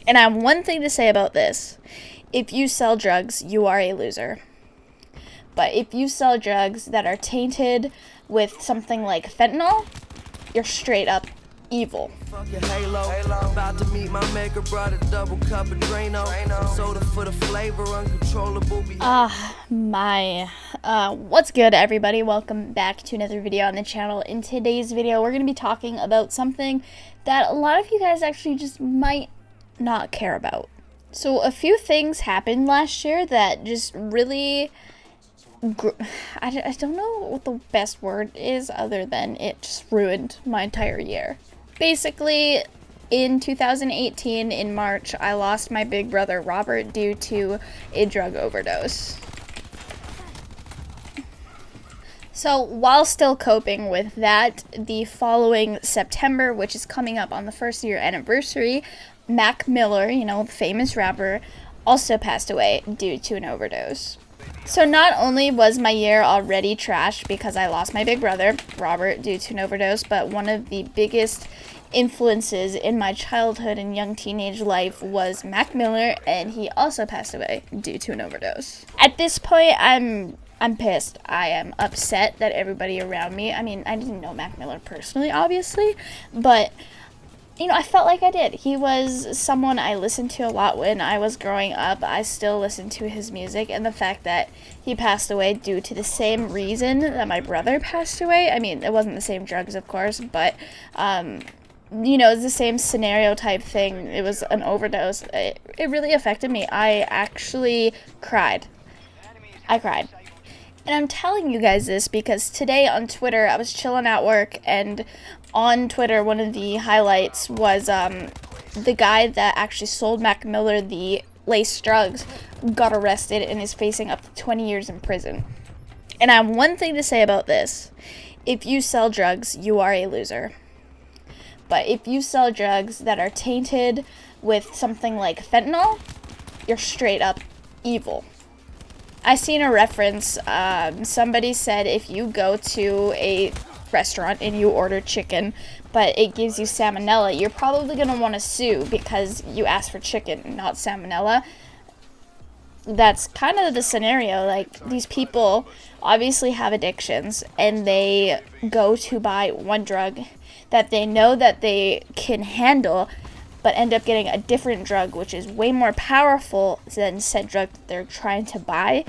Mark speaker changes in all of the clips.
Speaker 1: And I have one thing to say about this. If you sell drugs, you are a loser. But if you sell drugs that are tainted with something like fentanyl, you're straight up evil. About to meet my maker, brought a double cup of Drano. Soda for the flavor, uncontrollable. What's good, everybody? Welcome back to another video on the channel. In today's video, we're going to be talking about something that a lot of you guys actually just might not care about. So a few things happened last year that just really, I don't know what the best word is other than it just ruined my entire year. Basically, in 2018, in March, I lost my big brother Robert due to a drug overdose. So while still coping with that, the following September, which is coming up on the first year anniversary, Mac Miller, the famous rapper, also passed away due to an overdose. So not only was my year already trashed because I lost my big brother, Robert, due to an overdose, but one of the biggest influences in my childhood and young teenage life was Mac Miller, and he also passed away due to an overdose. At this point, I'm pissed. I am upset that everybody around me, I didn't know Mac Miller personally, obviously, but I felt like I did. He was someone I listened to a lot when I was growing up. I still listen to his music, and the fact that he passed away due to the same reason that my brother passed away. It wasn't the same drugs, of course, but, it's the same scenario type thing. It was an overdose. It really affected me. I actually cried. I cried. And I'm telling you guys this because today on Twitter, I was chilling at work, and on Twitter, one of the highlights was the guy that actually sold Mac Miller the laced drugs got arrested and is facing up to 20 years in prison. And I have one thing to say about this. If you sell drugs, you are a loser. But if you sell drugs that are tainted with something like fentanyl, you're straight up evil. I seen a reference, somebody said if you go to a restaurant and you order chicken, but it gives you salmonella, you're probably going to want to sue because you asked for chicken, not salmonella. That's kind of the scenario. Like, these people obviously have addictions, and they go to buy one drug that they know that they can handle, but end up getting a different drug, which is way more powerful than said drug that they're trying to buy,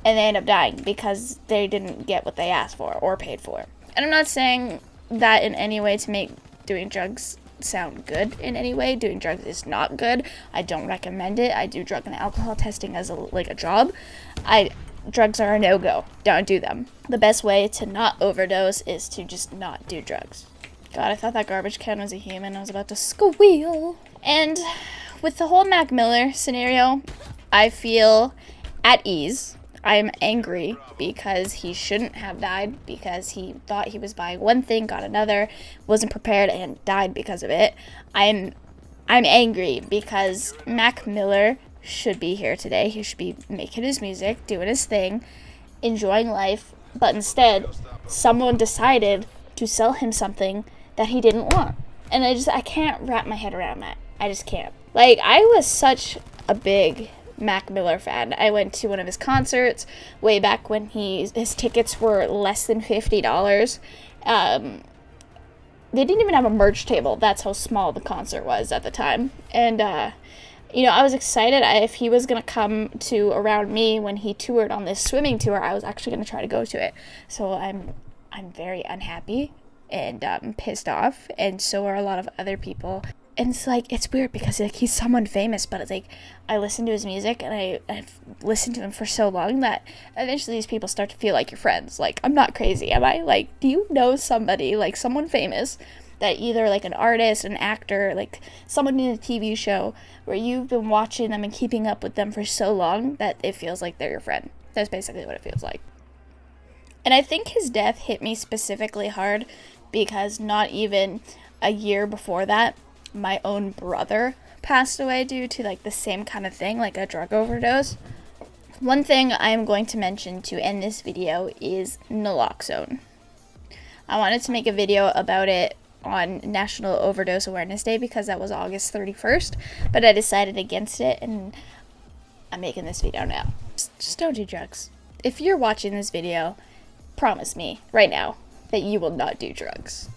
Speaker 1: and they end up dying because they didn't get what they asked for or paid for. And I'm not saying that in any way to make doing drugs sound good in any way. Doing drugs is not good. I don't recommend it. I do drug and alcohol testing as a job. Drugs are a no-go. Don't do them. The best way to not overdose is to just not do drugs. God, I thought that garbage can was a human. I was about to squeal. And with the whole Mac Miller scenario, I feel at ease. I'm angry because he shouldn't have died, because he thought he was buying one thing, got another, wasn't prepared, and died because of it. I'm angry because Mac Miller should be here today. He should be making his music, doing his thing, enjoying life, but instead, someone decided to sell him something that he didn't want. And I can't wrap my head around that. I just can't. I was such a big Mac Miller fan. I went to one of his concerts way back when his tickets were less than $50. They didn't even have a merch table. That's how small the concert was at the time. And I was excited. If he was going to come to around me when he toured on this swimming tour, I was actually going to try to go to it. So I'm very unhappy and pissed off, and so are a lot of other people. And it's weird because he's someone famous, but it's I listen to his music and I've listened to him for so long that eventually these people start to feel like your friends. I'm not crazy, am I? Do you know somebody, someone famous, that either an artist, an actor, someone in a TV show where you've been watching them and keeping up with them for so long that it feels like they're your friend? That's basically what it feels like. And I think his death hit me specifically hard because not even a year before that, my own brother passed away due to the same kind of thing, a drug overdose. One thing I'm going to mention to end this video is Naloxone. I wanted to make a video about it on National Overdose Awareness Day because that was August 31st, but I decided against it, and I'm making this video now. Just don't do drugs. If you're watching this video, promise me right now that you will not do drugs.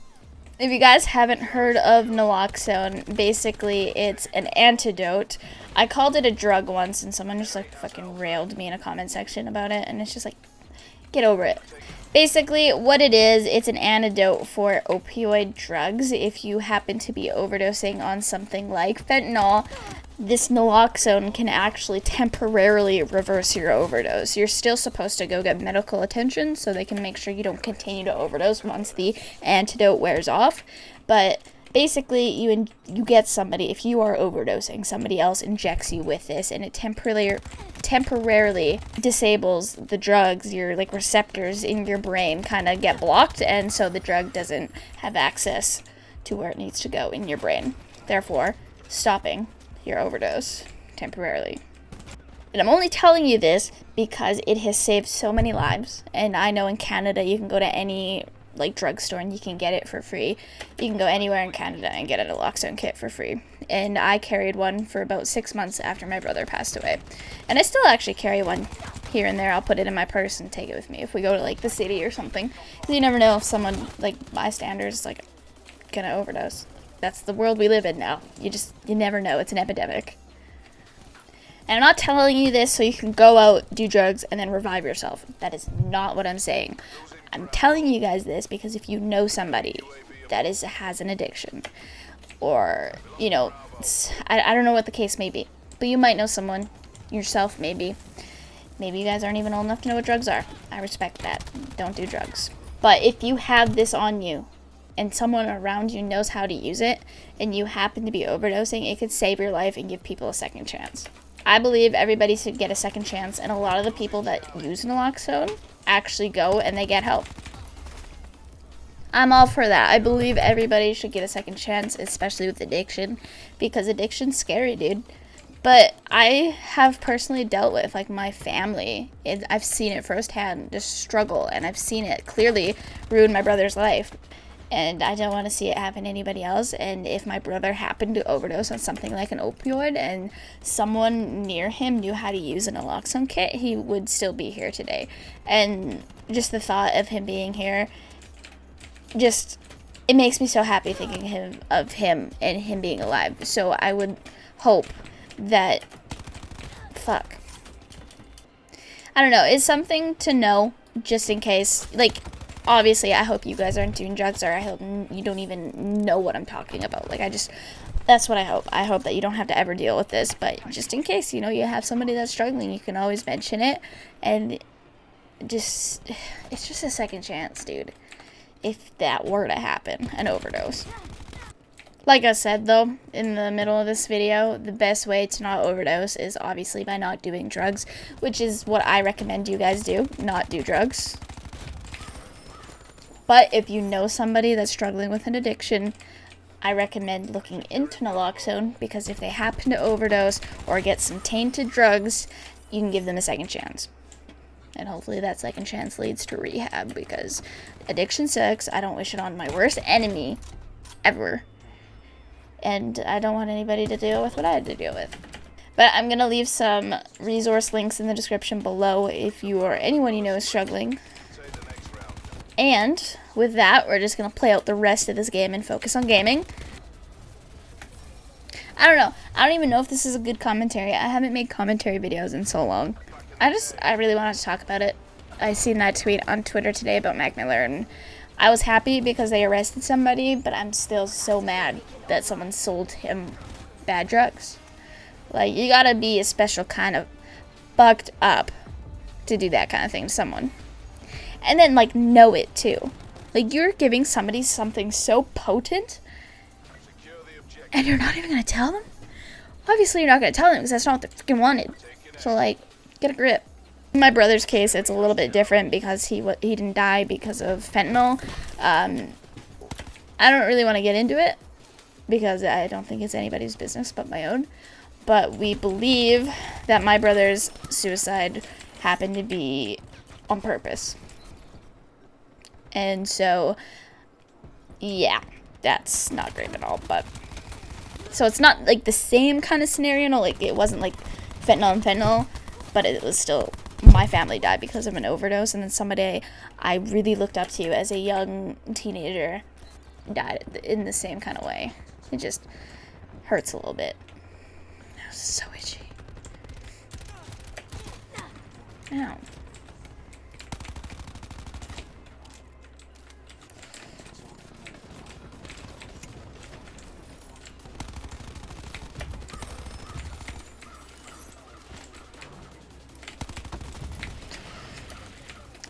Speaker 1: If you guys haven't heard of Naloxone, basically it's an antidote. I called it a drug once, and someone just like fucking railed me in a comment section about it, and it's just like, get over it. Basically, what it is, it's an antidote for opioid drugs. If you happen to be overdosing on something like fentanyl, this naloxone can actually temporarily reverse your overdose. You're still supposed to go get medical attention so they can make sure you don't continue to overdose once the antidote wears off. But basically, you get somebody, if you are overdosing, somebody else injects you with this, and it temporarily disables the drugs. Your like receptors in your brain kind of get blocked, and so the drug doesn't have access to where it needs to go in your brain, therefore stopping your overdose temporarily. And I'm only telling you this because it has saved so many lives, and I know in Canada you can go to any like drugstore and you can get it for free. You can go anywhere in Canada and get a naloxone kit for free. And I carried one for about 6 months after my brother passed away. And I still actually carry one here and there. I'll put it in my purse and take it with me if we go to like the city or something. Because you never know if someone like bystanders like gonna overdose. That's the world we live in now. You never know. It's an epidemic. And I'm not telling you this so you can go out, do drugs, and then revive yourself. That is not what I'm saying. I'm telling you guys this because if you know somebody that has an addiction, or, you know, I don't know what the case may be, but you might know someone, yourself maybe. Maybe you guys aren't even old enough to know what drugs are. I respect that. Don't do drugs. But if you have this on you, and someone around you knows how to use it, and you happen to be overdosing, it could save your life and give people a second chance. I believe everybody should get a second chance, and a lot of the people that use naloxone actually go and they get help. I'm all for that. I believe everybody should get a second chance, especially with addiction, because addiction's scary, dude. But I have personally dealt with, like, my family. I've seen it firsthand, just struggle, and I've seen it clearly ruin my brother's life. And I don't want to see it happen to anybody else. And if my brother happened to overdose on something like an opioid and someone near him knew how to use a naloxone kit, he would still be here today. And just the thought of him being here, it makes me so happy thinking of him and him being alive. So I would hope that, I don't know, it's something to know just in case, like, obviously, I hope you guys aren't doing drugs, or I hope you don't even know what I'm talking about. Like, that's what I hope. I hope that you don't have to ever deal with this, but just in case, you know, you have somebody that's struggling, you can always mention it, and it's just a second chance, dude, if that were to happen, an overdose. Like I said, though, in the middle of this video, the best way to not overdose is obviously by not doing drugs, which is what I recommend you guys do, not do drugs. But if you know somebody that's struggling with an addiction, I recommend looking into naloxone, because if they happen to overdose or get some tainted drugs, you can give them a second chance. And hopefully that second chance leads to rehab, because addiction sucks. I don't wish it on my worst enemy ever. And I don't want anybody to deal with what I had to deal with. But I'm going to leave some resource links in the description below if you or anyone you know is struggling. And with that, we're just going to play out the rest of this game and focus on gaming. I don't know. I don't even know if this is a good commentary. I haven't made commentary videos in so long. I really wanted to talk about it. I seen that tweet on Twitter today about Mac Miller, and I was happy because they arrested somebody, but I'm still so mad that someone sold him bad drugs. Like, you gotta be a special kind of fucked up to do that kind of thing to someone. And then, like, know it, too. Like, you're giving somebody something so potent, and you're not even going to tell them? Obviously, you're not going to tell them, because that's not what they freaking wanted. So, like, get a grip. In my brother's case, it's a little bit different, because he didn't die because of fentanyl. I don't really want to get into it, because I don't think it's anybody's business but my own. But we believe that my brother's suicide happened to be on purpose. And so, yeah. that's not great at all. But so it's not like the same kind of scenario. No, like it wasn't like fentanyl and fentanyl, but it was still, my family died because of an overdose, and then somebody I really looked up to as a young teenager died in the same kind of way. It just hurts a little bit. That was so itchy. Ow.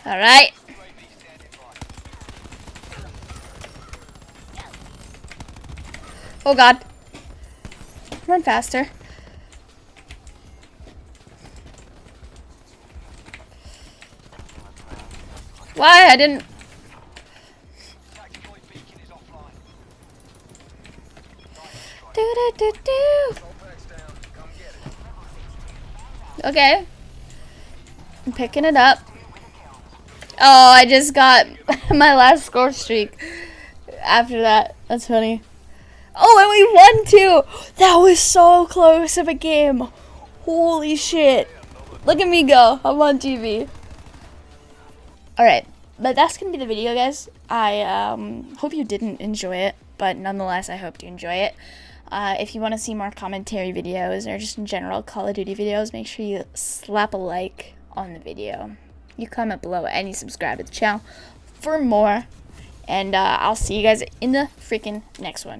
Speaker 1: All right. Oh God. Run faster. Why? I didn't. Do. Okay. I'm picking it up. Oh, I just got my last score streak after that. That's funny. Oh, and we won too. That was so close of a game. Holy shit. Look at me go. I'm on TV. Alright, but that's going to be the video, guys. I hope you didn't enjoy it, but nonetheless, I hope you enjoy it. If you want to see more commentary videos or just in general Call of Duty videos, make sure you slap a like on the video. You comment below and you subscribe to the channel for more. And I'll see you guys in the freaking next one.